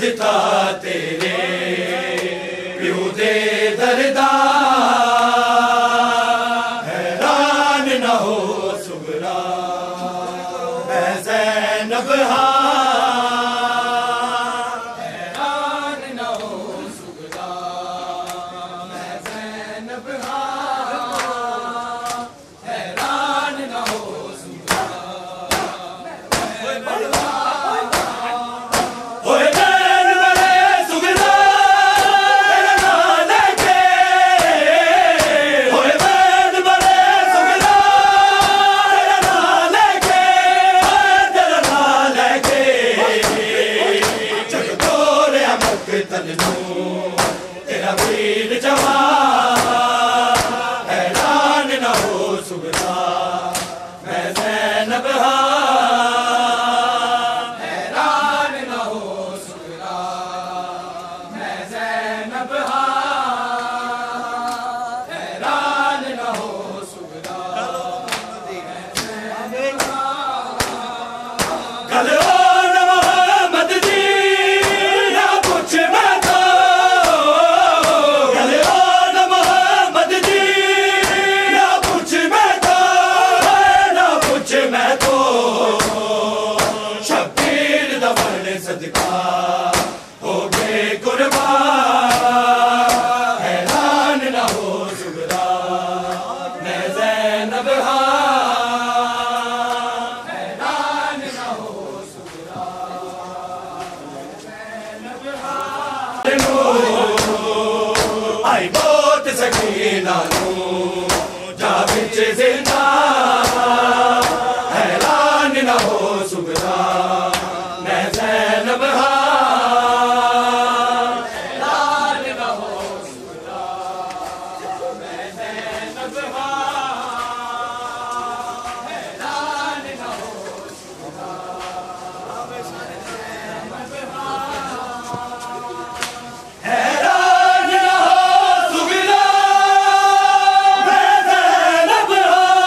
दिता तेरे प्यू दे दरदा हैरान न हो सुगरा मैं ज़ैनब हैरान न हो सुगरा मैं ज़ैनब हैरान न हो सुगरा तेरा वीर जवान हैरान न हो सुगरा मैं ज़ैनब हैरान न हो सुगरा मैं ज़ैनब हैरान न हो सुगरा सदका हो गए कुर्बान हैरान न हो सुगरा मैं ज़ैनब हैरान न हो सुगरा आई मौत सकीना जा बिच जिंदा हैरान न हो सुगरा ज़ैनब हैरान न हो सुगरा मैं ज़ैनब हैरान न हो सुगरा हैरान न हो सुगरा मैं ज़ैनब हैरान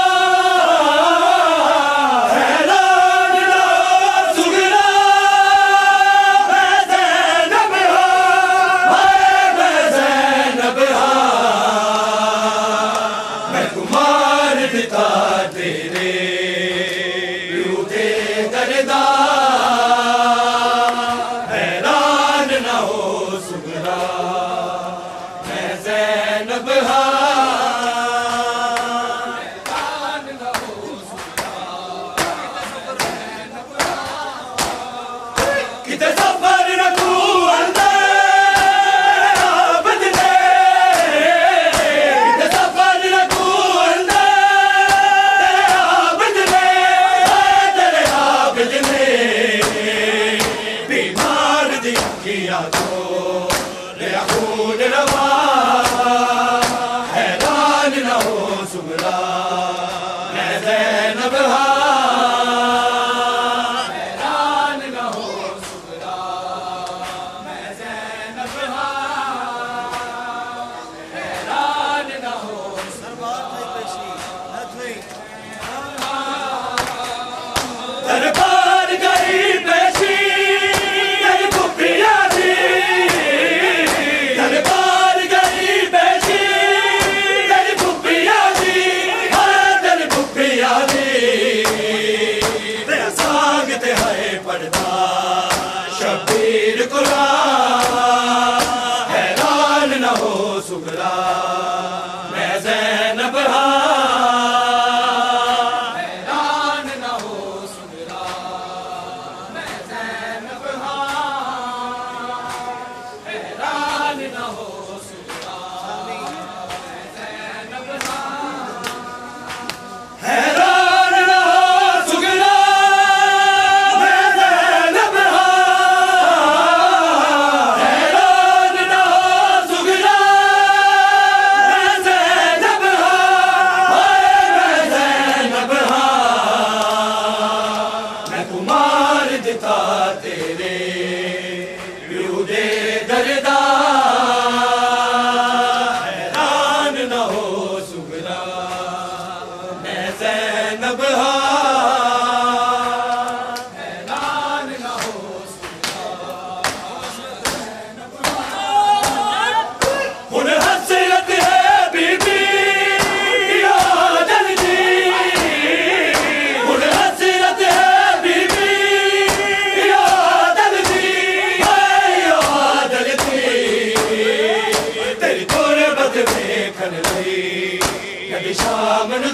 न हो सुगरा दिता तेरे प्यू दे दरदा हैरान न हो सुगरा मैं ज़ैनब हैरान न हो सुगरा किते सफर न तू खून रवा हैरान न हो सुगरा मैं ज़ैनब हैरान न हो सुगरा मैं ज़ैनब हैरान न हो दरबार गई पेशी शबीर कुरान हैरान न हो सुगरा मैं ज़ैनब हैरान न हो सुगरा मैं ज़ैनब हैरान न हो सुगरा मैं ज़ैनब हैरान न हो सुगरा दिता तेरे प्यू दे दरदा हैरान न हो सुगरा मैं ज़ैनब हैरान न हो सुगरा रोज देखन लई कदी शाम नु